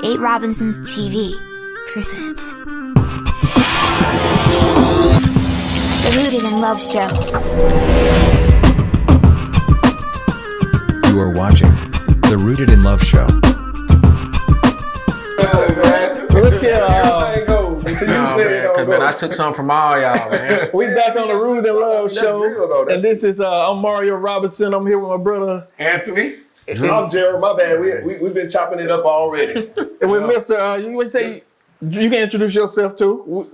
8 Robinson's TV presents The Rooted in Love Show. You are watching The Rooted in Love Show. Look here, man, I took something from all y'all, man. we back on the Rooted in Love Show, real, though. and this is I'm Mario Robinson. I'm here with my brother Anthony. I'm Gerald. My bad. We've been chopping it up already. and with Mr. You would say you can introduce yourself too.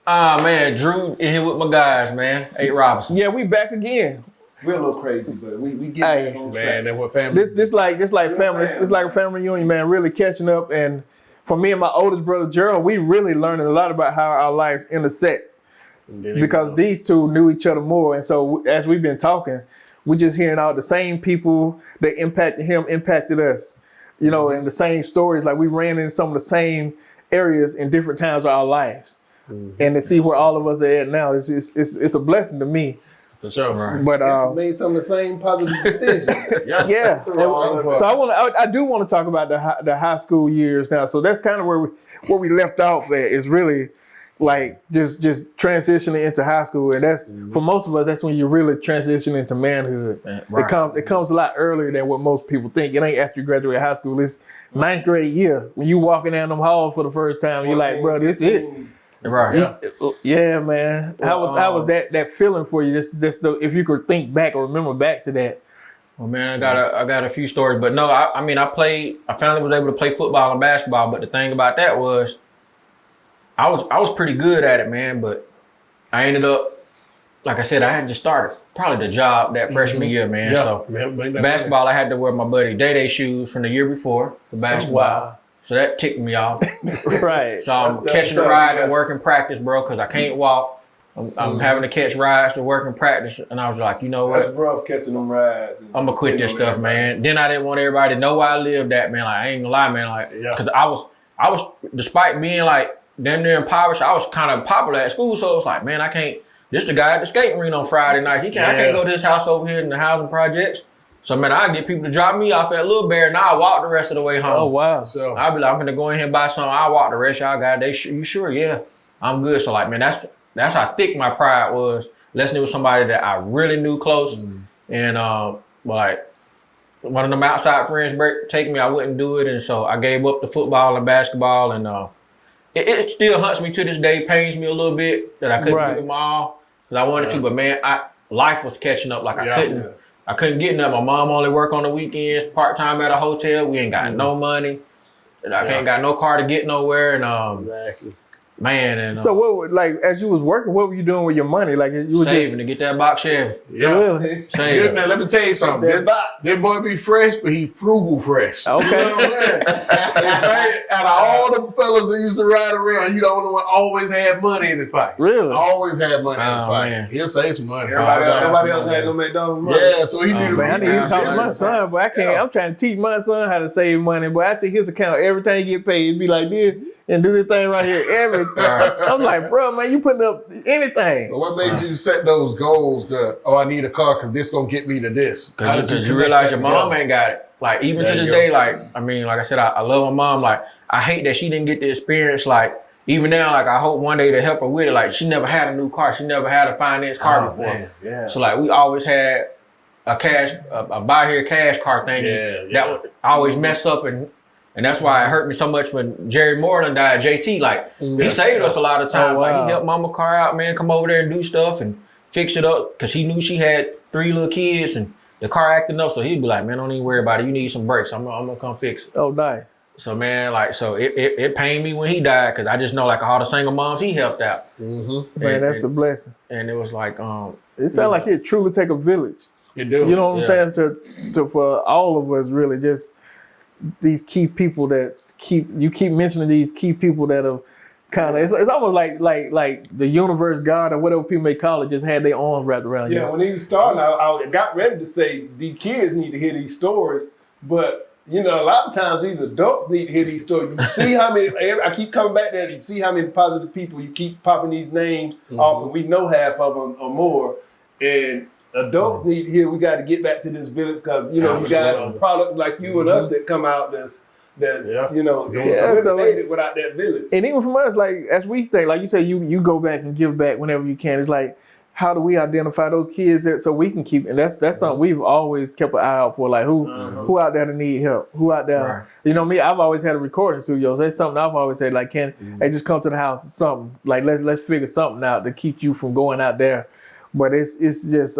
Man, Drew in here with my guys, man. 8 Robinson. Yeah, we back again. We're a little crazy, but we get back on track. Man, that's what family. This like family. It's like a family reunion, man. Really catching up, and for me and my oldest brother Gerald, we really learning a lot about how our lives intersect because these two knew each other more, and so as we've been talking, we're just hearing all the same people that impacted him impacted us, you know, and the same stories. Like we ran in some of the same areas in different times of our lives, and to see where all of us are at now, it's a blessing to me. For sure, right. But Made some of the same positive decisions. yeah. So I do want to talk about the high school years now. So that's kind of where we left off at, is really like just transitioning into high school, and that's for most of us. That's when you really transition into manhood. Right. It comes a lot earlier than what most people think. It ain't after you graduate high school. It's 9th grade year when you walking down them halls for the first time. You're like, bro, this is it. Right. Yeah, man. How was that feeling for you? Just if you could think back or remember back to that. Well, man, I got a few stories, but no, I finally was able to play football and basketball, but the thing about that was I was pretty good at it, man, but I ended up, like I said, I had just started probably the job that freshman year, man. Yeah. So basketball, I had to wear my buddy Day shoes from the year before for basketball. Wow. So that ticked me off. Right. So I'm catching a ride to work and practice, bro, because I can't walk. I'm having to catch rides to work and practice. And I was like, you know what? That's rough catching them rides. I'm going to quit this stuff, man. Then I didn't want everybody to know where I lived at, man. Like, I ain't going to lie, man. Like, because I was, despite being like damn near impoverished, I was kind of popular at school. So it was like, man, I can't, this the guy at the skating rink on Friday nights. I can't go to his house over here in the housing projects. So, man, I get people to drop me off at Little Bear, and I'll walk the rest of the way home. Oh, wow. So I'll be like, I'm going to go in here and buy something. I'll walk the rest. Y'all got it. You sure? Yeah, I'm good. So, like, man, that's how thick my pride was. Listening with somebody that I really knew close. And, like, one of them outside friends take me, I wouldn't do it. And so I gave up the football and basketball. And it still haunts me to this day, pains me a little bit that I couldn't do them all because I wanted to. But, man, life was catching up like I couldn't. I couldn't get nothing. My mom only work on the weekends, part-time at a hotel. We ain't got no money. And I ain't got no car to get nowhere. And man, and so what, like, as you was working, what were you doing with your money? Like, you was saving to get that box Chevy. Yeah. Really? Now, let me tell you something. That boy be fresh, but he frugal fresh. Okay. You know what I'm saying? Out of all the fellas that used to ride around, he the only one always had money in his pocket. Really? Always had money in his pocket. Man. He'll save some money. Everybody else had no McDonald's money. Yeah, so he knew. Man, I need to talk to my son, but I can't. I'm trying to teach my son how to save money, but I see his account every time he get paid, it'd be like this and do this thing right here every time. I'm like, bro, man, you putting up anything. So what made you set those goals to, I need a car because this gonna get me to this? Because you realize your mom ain't got it. Like, even to this day, like, I mean, like I said, I love my mom. Like, I hate that she didn't get the experience. Like, even now, like, I hope one day to help her with it. Like, she never had a new car. She never had a finance car before. Man. Yeah. So, like, we always had a buy here cash car thing. That would always mess up, and that's why it hurt me so much when Jerry Moreland died. JT, like, he saved us a lot of time. Like, he helped mama car out, man, come over there and do stuff and fix it up, because he knew she had 3 little kids and the car acting up. So he'd be like, man, don't even worry about it. You need some brakes. I'm gonna come fix it. Oh, nice. So, man, like, so it pained me when he died, because I just know, like, all the single moms he helped out. Man, that's a blessing. And it was like, it sounds like it truly take a village. You do. You know what I'm saying? To for all of us, really, just these key people that keep mentioning these key people that have kind of, it's almost like the universe, God, or whatever people may call it, just had their arms wrapped around you. Yeah, when he was starting, I got ready to say these kids need to hear these stories, but you know, a lot of times these adults need to hear these stories. You see how many, I keep coming back there, you see how many positive people you keep popping these names off, and we know half of them or more. And adults need to hear, we got to get back to this village, because, you know, you got products like you and us that come out that's that you know, Yeah, it so- made it without that village. And even from us, like as we think, like you say, you go back and give back whenever you can. It's like, how do we identify those kids that so we can keep? And that's something we've always kept an eye out for. Like who out there to need help? Who out there? Right. You know me. I've always had a recording studio. That's something I've always said. Like, can they just come to the house? Or something like let's figure something out to keep you from going out there. But it's just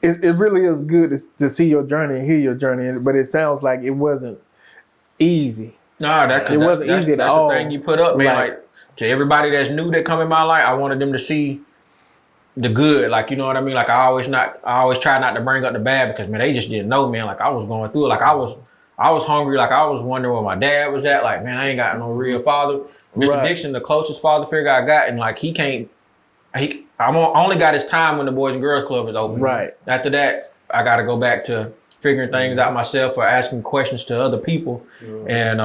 it really is good to see your journey and hear your journey. But it sounds like it wasn't easy. Nah, It wasn't easy at that's all. the thing you put up, man. Like- Like to everybody that's new that come in my life, I wanted them to see the good. Like, you know what I mean? Like I always try not to bring up the bad because man, they just didn't know, man. Like I was going through it. Like I was hungry. Like I was wondering where my dad was at. Like, man, I ain't got no real father. Mr. Right. Dixon, the closest father figure I got, and like I only got his time when the Boys and Girls Club is open. Right. After that, I got to go back to figuring things out myself or asking questions to other people. And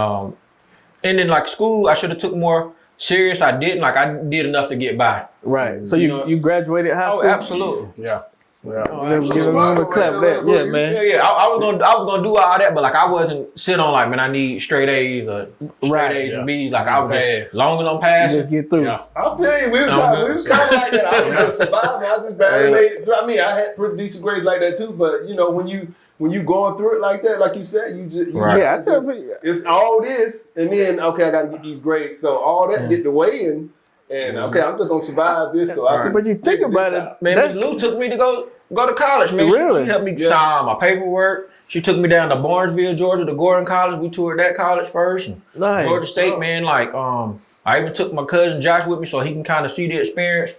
then like school, I should have took more serious. I didn't. Like I did enough to get by. Right. So You you know- you graduated high school? Oh, absolutely. Yeah. Give a round of clap for that. Yeah, man. Yeah. I was gonna do all that, but like I wasn't sit on like, man, I need straight A's or straight Right. A's and B's. Like I was just Pass. as long as I'm Just passing. get through. Yeah. I feel you. We was kind of like that. I was just surviving. I just barely made it. I mean, I had pretty decent grades like that too. But you know, when you going through it like that, like you said, you Right. Yeah, I tell you. it's all this, and then okay, I got to get these grades. So all that get the way in, and okay, I'm just gonna survive this. So I can. But you think figure about this it, out. Man, that's- Miss Lou took me to go to college, man. Really? She helped me sign my paperwork. She took me down to Barnesville, Georgia, to Gordon College. We toured that college first. And Nice. Georgia State, man. Like, I even took my cousin Josh with me so he can kind of see the experience.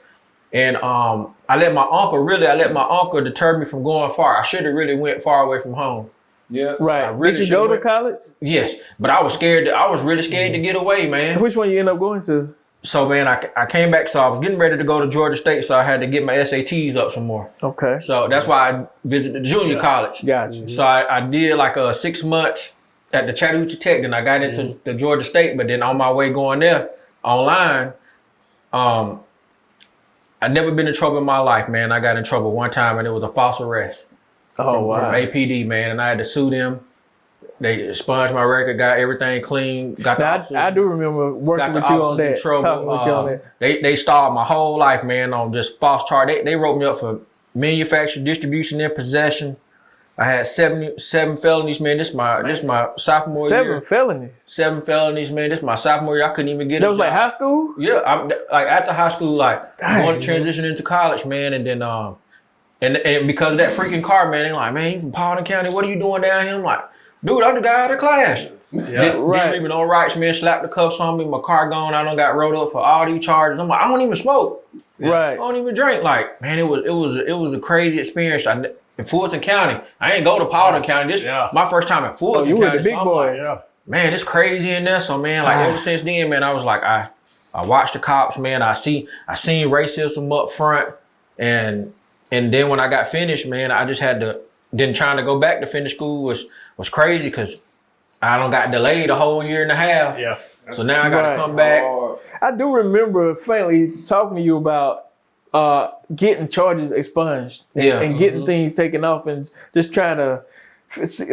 And I let my uncle deter me from going far. I should have really went far away from home. Yeah. Right. I really Did you go to should've went- college? Yes, but I was scared. I was really scared to get away, man. Which one you end up going to? So, man, I came back. So I was getting ready to go to Georgia State. So I had to get my SATs up some more. Okay. So that's why I visited the junior college. Gotcha. So I did like 6 months at the Chattanooga Tech. Then I got into the Georgia State. But then on my way going there online, I'd never been in trouble in my life, man. I got in trouble one time and it was a false arrest Oh from wow. APD, man. And I had to sue them. They expunged my record, got everything clean. Got the Now, officers- I do remember working got the with you on officers in that. trouble. Talking with you on that. They stalled my whole life, man, on just false charge. They wrote me up for manufacture, distribution, and possession. I had seven felonies, man. This my sophomore Seven year. felonies. 7 felonies, man. This my sophomore year. I couldn't even get That a was like job. high school? Yeah, I'm like after high school, like Dang. going to transition into college, man, and then and because of that freaking car, man, they're like, man, you from Paulding County, what are you doing down here? I'm like, dude, I'm the guy out of class. Didn't right. even know rights, man. Slapped the cuffs on me. My car gone. I done got rolled up for all these charges. I'm like, I don't even smoke. I Right. don't even drink. Like, man, it was a crazy experience. In Fulton County, I ain't go to Paulding County. This Yeah. my first time in Fulton Oh, you were County. the big so I'm boy. like, Yeah. man, it's crazy in there. So man, like ever since then, man, I was like, I watched the cops, man. I seen racism up front, and then when I got finished, man, I just had to. Then trying to go back to finish school was crazy because I don't got delayed a whole year and a half. Yeah. So now I got to Right. come back. I do remember faintly talking to you about getting charges expunged Yeah. and getting things taken off and just trying to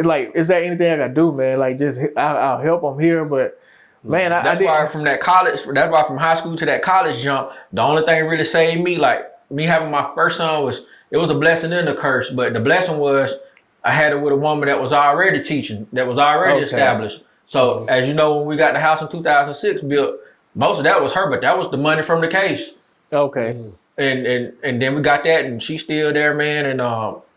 like, is there anything I gotta do, man? Like, just I'll help them here, but man, I That's didn't. why from that college, that's why from high school to that college jump, the only thing really saved me, like me having my first son it was a blessing and a curse. But the blessing was I had it with a woman that was already teaching, that was already Okay. established. So as you know, when we got the house in 2006 built, most of that was her, but that was the money from the case. Okay. And then we got that, and she's still there, man. And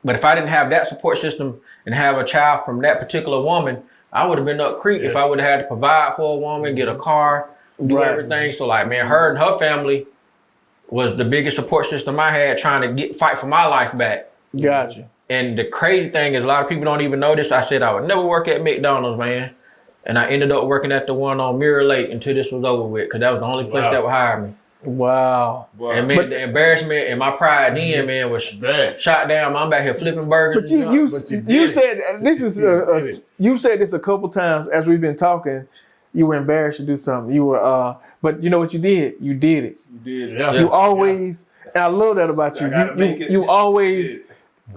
but if I didn't have that support system and have a child from that particular woman, I would have been up creek if I would have had to provide for a woman, get a car, do Right. everything. So like, man, her and her family was the biggest support system I had trying to fight for my life back. Gotcha. And the crazy thing is a lot of people don't even know this. I said I would never work at McDonald's, man. And I ended up working at the one on Mirror Lake until this was over with, because that was the only place Wow. that would hire me. Wow. And man, the embarrassment and my pride then, man, was Bad. shot down. I'm back here flipping burgers. But you and junk. said this is you said this a couple times as we've been talking. You were embarrassed to do something. You were but you know what you did? You did it. You did. Yeah. You always, and I love that about you. I gotta make it. You always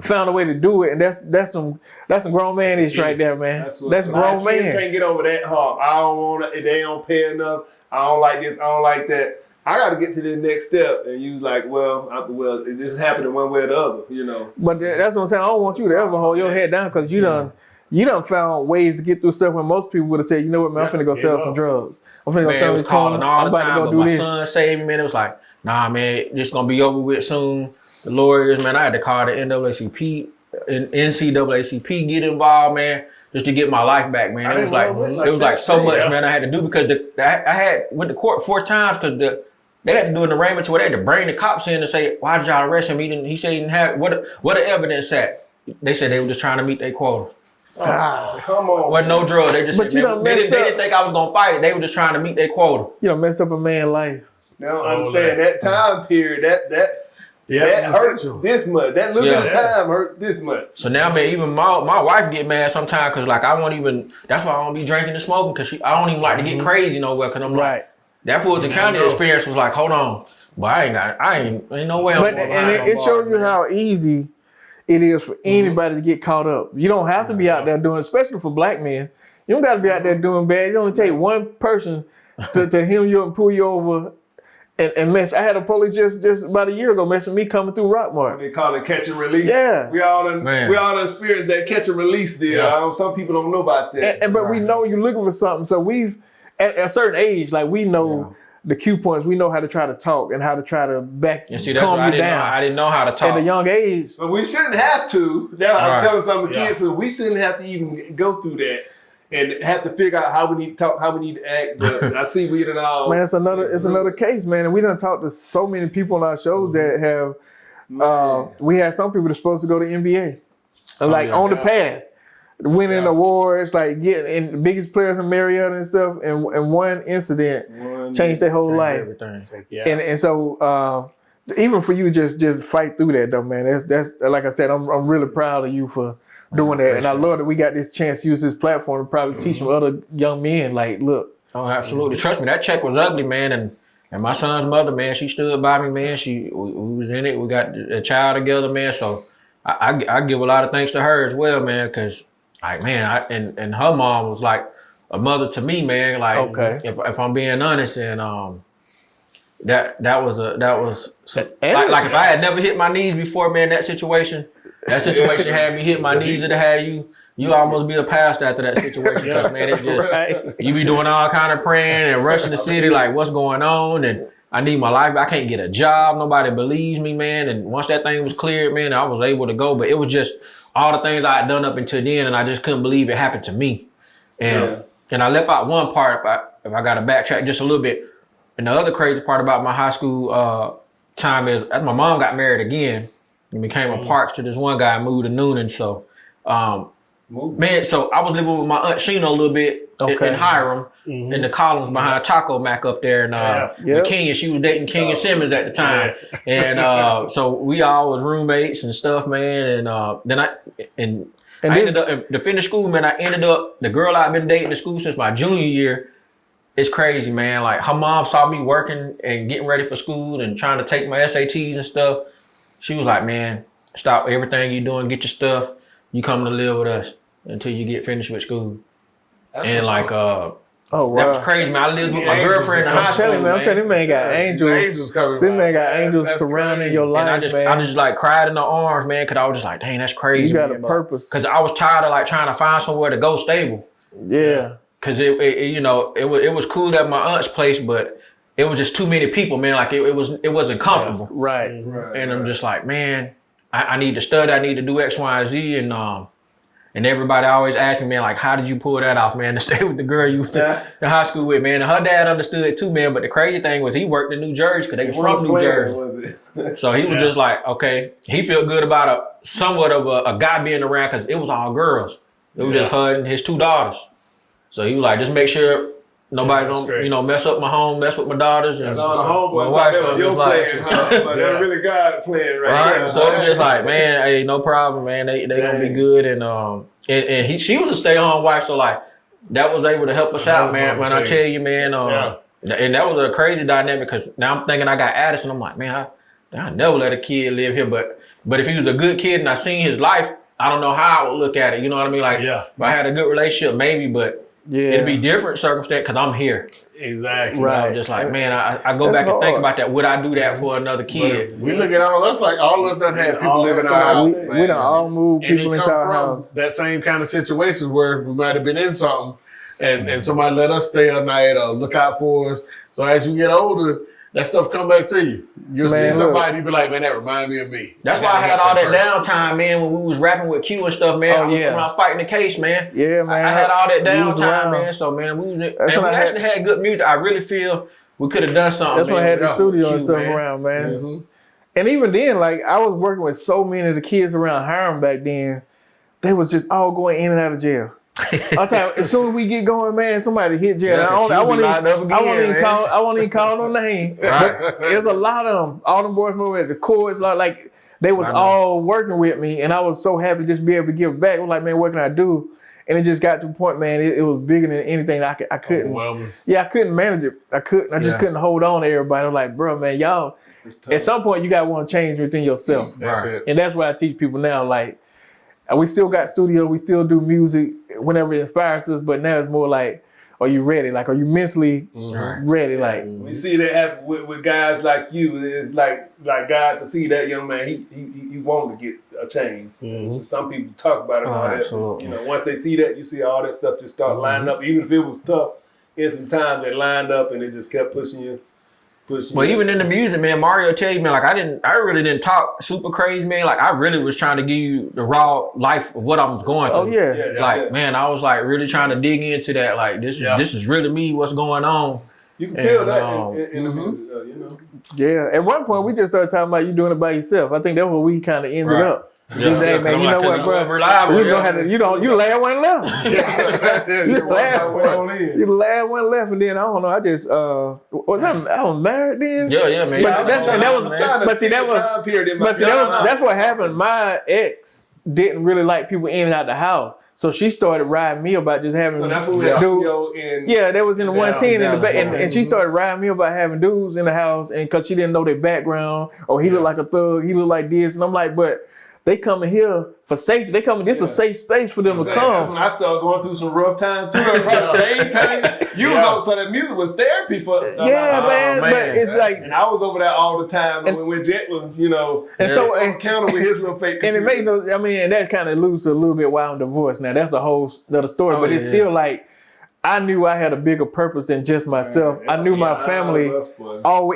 found a way to do it, and that's some grown man-ish right there, man. That's grown man. Kids can't get over that hump. I don't want it. They don't pay enough. I don't like this. I don't like that. I got to get to the next step. And you was like, well, this is happening one way or the other, you know. But that's what I'm saying. I don't want you to ever hold your head down because you done found ways to get through stuff when most people would have said, you know what, man, I'm finna go sell some drugs. I'm finna go sell was this calling corn. all I'm the about to time, go but do my this. son saved me, man. It was like, nah, man, this gonna be over with soon. The lawyers, man, I had to call the NCAACP, get involved, man, just to get my life back, man. It was like so much, man, I had to do because I had went to court 4 times because they had to do an arraignment to where they had to bring the cops in and say, why did y'all arrest him? He said he didn't have what the evidence at? They said they were just trying to meet their quota. Come on. Wasn't no drug. They just But said, they didn't think I was gonna fight it. They were just trying to meet their quota. You know, mess up a man's life. They don't understand that time period. That hurts this much. That little bit of time hurts this much. So now, man, even my wife get mad sometimes because like I won't even. That's why I don't be drinking and smoking because I don't even like to get crazy nowhere because I'm like that Fulton County experience was like, hold on, but I ain't no way. But it shows you how easy it is for anybody to get caught up. You don't have to be out there doing, especially for black men. You don't got to be out there doing bad. It only take one person to hem you up and pull you over and mess. I had a police just about a year ago messing me coming through Rockmart. They call it catch and release. Yeah. We all done experienced that catch and release deal. Yeah. Some people don't know about that. But we know you're looking for something. So we've, at a certain age, like we know the cue points. We know how to try to talk and how to try to back you. See, that's what I didn't know how to talk. At a young age. But we shouldn't have to. I'm telling some of the kids, so we shouldn't have to even go through that and have to figure out how we need to talk, how we need to act. But I see we done all. Man, it's another case, man. And we done talked to so many people on our shows that have. We had some people that's supposed to go to NBA, on the path, winning awards, like getting the biggest players in Marietta and stuff. And one incident changed their whole life. Everything. And so even for you to just fight through that though, man. That's like I said, I'm really proud of you for doing that. And I love that we got this chance to use this platform to probably teach some other young men. Like, look. Oh, absolutely. Trust me, that check was ugly, man. And my son's mother, man, she stood by me, man. We was in it. We got a child together, man. So I give a lot of thanks to her as well, man. Because like, man, and her mom was like a mother to me, man. Like, if I'm being honest, and that was like if I had never hit my knees before, man, that situation had me hit my knees. It had you almost be a pastor after that situation because man, it just you be doing all kind of praying and rushing the city like what's going on and I need my life. I can't get a job. Nobody believes me, man. And once that thing was cleared, man, I was able to go. But it was just all the things I had done up until then, and I just couldn't believe it happened to me. And I left out one part. If I got to backtrack just a little bit. And the other crazy part about my high school time is my mom got married again and became a Parks to this one guy, moved to Noonan. So, man, so I was living with my aunt Sheena a little bit in Hiram in the columns behind Taco Mac up there in Kenya. She was dating Kenyon Simmons at the time. And so we all was roommates and stuff, man. And then I ended up to finish school, man. I ended up the girl I've been dating in school since my junior year. It's crazy, man. Like her mom saw me working and getting ready for school and trying to take my SATs and stuff. She was like, man, stop everything you're doing, get your stuff. You come to live with us until you get finished with school. And like, that was crazy, man. I lived with my girlfriend in high school, man. I'm telling you, this man got angels coming. This man got angels surrounding your life, man. I just like cried in the arms, man, because I was just like, dang, that's crazy. You got a purpose. Because I was tired of like trying to find somewhere to go stable. Yeah. Cause it was cool at my aunt's place, but it was just too many people, man. Like it wasn't comfortable. Right. And I'm just like, man, I need to study. I need to do X, Y, and Z. And everybody always asked me, man, like, how did you pull that off, man, to stay with the girl you went to high school with, man? And her dad understood it too, man. But the crazy thing was he worked in New Jersey because they was from New Jersey. So he was just like, okay, he felt good about somewhat of a guy being around because it was all girls. It was just her and his 2 daughters. So he was like, just make sure nobody don't, mess up my home, mess with my daughters. And that's all the homeboys like that was your plan, but they're really God playing right now. So I'm just like, man, hey, no problem, man. They gonna be good. And she was a stay-at-home wife, so like that was able to help us out, man. When I tell you, man, and that was a crazy dynamic because now I'm thinking I got Addison. I'm like, man, I never let a kid live here, but if he was a good kid and I seen his life, I don't know how I would look at it. You know what I mean? Like, if I had a good relationship, maybe, but it'd be different circumstance because I'm here. Exactly. Right. I'm just like, man, I go back and think about that. Would I do that for another kid? We look at all us like all of us that had people living in our house. We done all moved And people they into come our from house. that same kind of situations where we might have been in something and somebody let us stay a night or look out for us. So as you get older, that stuff come back to you. You'll see somebody be like, man, that remind me of me. That's why I had all that downtime, man, when we was rapping with Q and stuff, man. When I was fighting the case, man. Yeah, man. I had all that downtime, man. So, man, we actually had good music. I really feel we could have done something. That's when I had the studio and Q, stuff man. around, man. And even then, like, I was working with so many of the kids around Hiram back then. They was just all going in and out of jail. I'll tell you, as soon as we get going, man, somebody hit jail. I won't even call no name. But there's a lot of them. All them boys moving at the courts, like they was all working with me, and I was so happy to just be able to give back. I was like, man, what can I do? And it just got to the point, man, it was bigger than anything I couldn't. Yeah, I couldn't manage it. I just couldn't hold on to everybody. I was like, bro, man, y'all. At some point, you gotta want to change within yourself. That's it. And that's what I teach people now. Like, we still got studio, we still do music whenever it inspires us, but now it's more like, are you ready? Like, are you mentally ready? Like, we see that happen with guys like you. It's like God to see that young man. He wanted to get a change. Some people talk about it. All that. Absolutely. You know, once they see that, you see all that stuff just start lining up. Even if it was tough, in some time they lined up and it just kept pushing you. Well, even in the music, man, Mario tell you, man, like I really didn't talk super crazy, man. Like I really was trying to give you the raw life of what I was going through. oh yeah. Man, I was like really trying to dig into that. Like this is really me. What's going on? You can feel that in the music, you know. Yeah. At one point, we just started talking about you doing it by yourself. I think that's where we kind of ended up. Yeah. Hey, man, you know what, bro? We gonna have to, you the last one left. You the last one left, and then I don't know. I just I was married then. Yeah, man. That's what happened. My ex didn't really like people in and out the house. So she started riding me about just having dudes. That was in the 110 in the back. And she started riding me about having dudes in the house, and because she didn't know their background, or he looked like a thug, he looked like this. And I'm like, but they coming here for safety. They coming, this is a safe space for them to come. That's when I started going through some rough times too. At the same time, so that music was therapy for us. Man. But it's like, and I was over there all the time. And when Jet was, and so on counter with his little fake. And it made and that kind of alludes a little bit why I'm divorced now. That's a whole other story. But it's still like, I knew I had a bigger purpose than just myself. I knew my family.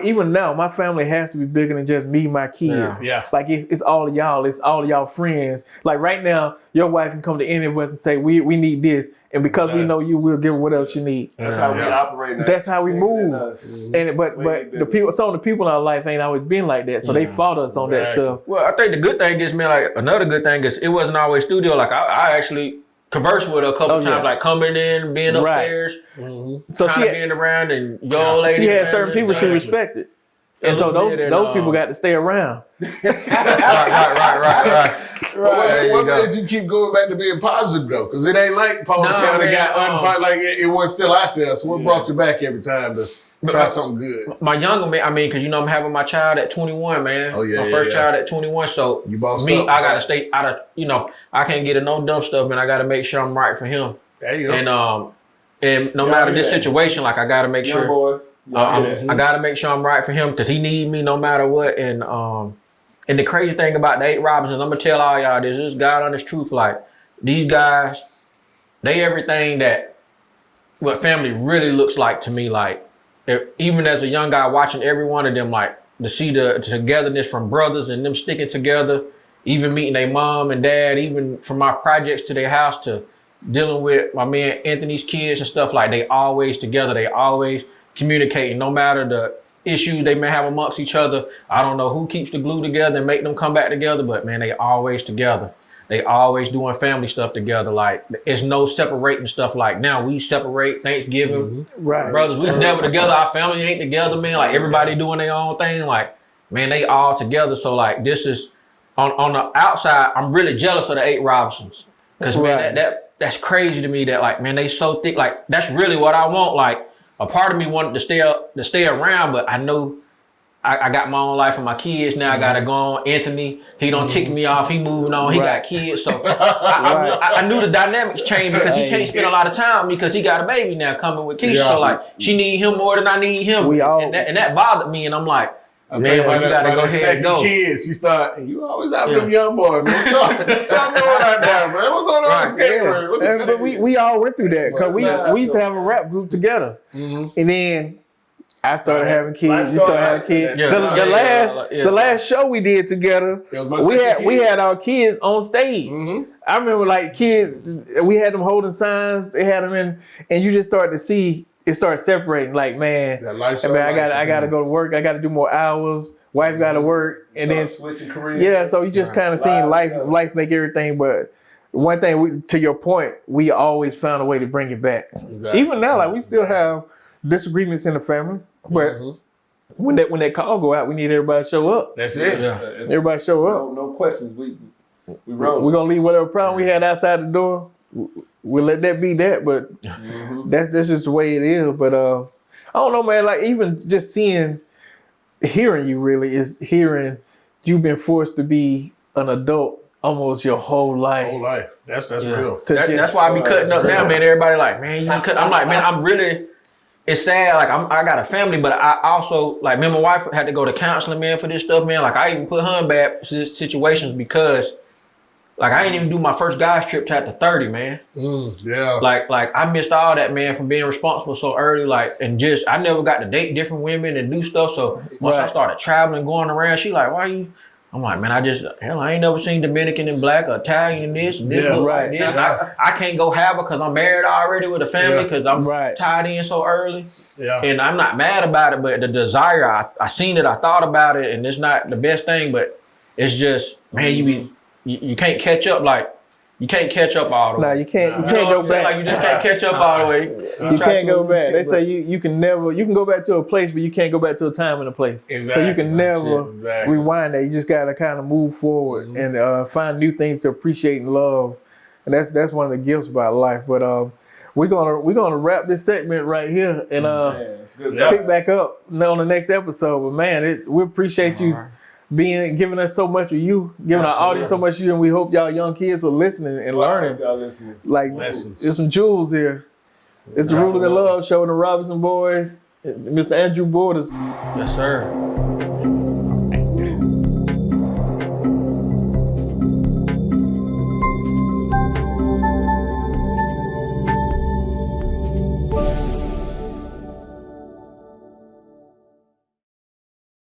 Even now, my family has to be bigger than just me, my kids. Like it's all of y'all. It's all of y'all friends. Like right now, your wife can come to any of us and say, we need this. And because we know you, we'll give her what else you need. That's how we operate. That's how we move. And but the people, some of the people in our life ain't always been like that. So they fought us on that stuff. Well, I think the good thing is, man, like another good thing is it wasn't always studio. Like I actually conversed with her a couple times, like coming in, being upstairs, so she being around, and your old lady. She had certain people she respected, and so those people got to stay around. Right. What made you keep going back to being positive though? Because it ain't like Paul County got unfired, like it was still out there. So what brought you back every time to try something good? My younger man, I mean, because I'm having my child at 21, man. My first child at 21. So I gotta stay out of, I can't get in no dumb stuff, man. I gotta make sure I'm right for him. There you go. And no matter this situation, like I gotta make sure I gotta make sure I'm right for him because he need me no matter what. And the crazy thing about the 8 Robinsons, I'm gonna tell all y'all this is God honest truth. Like these guys, they everything that what family really looks like to me. Like even as a young guy watching every one of them, like to see the togetherness from brothers and them sticking together, even meeting their mom and dad, even from my projects to their house to dealing with my man Anthony's kids and stuff, like they always together, they always communicating, no matter the issues they may have amongst each other. I don't know who keeps the glue together and make them come back together, but man, they always together. They always doing family stuff together. Like it's no separating stuff. Like now we separate Thanksgiving, brothers. We never together. Our family ain't together, man. Like everybody doing their own thing. Like man, they all together. So like this is on the outside. I'm really jealous of the 8 Robinsons because man, that's crazy to me. That like man, they so thick. Like that's really what I want. Like a part of me wanted to stay around, but I know I got my own life for my kids now. I gotta go on. Anthony, he don't tick me off. He moving on. He got kids, so I knew the dynamics changed because he can't spend a lot of time with me because he got a baby now coming with Keisha. So like, she need him more than I need him. And that bothered me. And I'm like, man, well, you gotta go ahead and go. Kids, she start. You always have them young boys, man. Tell me what I done, man. What's going on with skateboarding? But we all went through that because we used to have a rap group together, and then I started having kids. You started having kids. The last show we did together, we had our kids on stage. I remember like kids, we had them holding signs. They had them in, and you just started to see it start separating. Like man, I gotta go to work. I gotta do more hours. Wife gotta work, and then switching careers. Yeah, so you just kind of seen life make everything. But one thing, to your point, we always found a way to bring it back. Exactly. Even now, like we still have disagreements in the family. But when that call go out, we need everybody to show up. That's it. Everybody show up. No questions. We roll. We're gonna leave whatever problem we had outside the door. We'll let that be that. But that's just the way it is. But I don't know, man. Like even just hearing you really is hearing you've been forced to be an adult almost your whole life. That's real. That's why I be cutting up now, man. Everybody like, man, you cut. I'm like, man, I'm really. It's sad, like I got a family, but I also, like me and my wife had to go to counseling, man, for this stuff, man. Like I even put her in bad situations because, like I didn't even do my first guys trip till after 30, man. Like I missed all that, man, from being responsible so early, like, and just, I never got to date different women and do stuff. So once I started traveling, going around, she like, why you? I'm like, man, I ain't never seen Dominican and black or Italian this look like this. And I can't go have her because I'm married already with a family because I'm tied in so early. Yeah. And I'm not mad about it, but the desire, I seen it, I thought about it, and it's not the best thing, but it's just, man, you can't catch up like, you can't catch up all the way. No, you can't go back. Like you just can't catch up all the way. You can't go back. They say you can go back to a place, but you can't go back to a time and a place. Exactly. So you can never rewind that. You just gotta kind of move forward and find new things to appreciate and love. And that's one of the gifts about life. But we're gonna wrap this segment right here and pick back up on the next episode. But man, we appreciate you giving us so much of you, giving our audience so much of you, and we hope y'all young kids are listening and learning. Like, there's some jewels here. It's the Rooted in Love Show with the Robinson Boys, Mr. Andrew Borders. Yes, sir.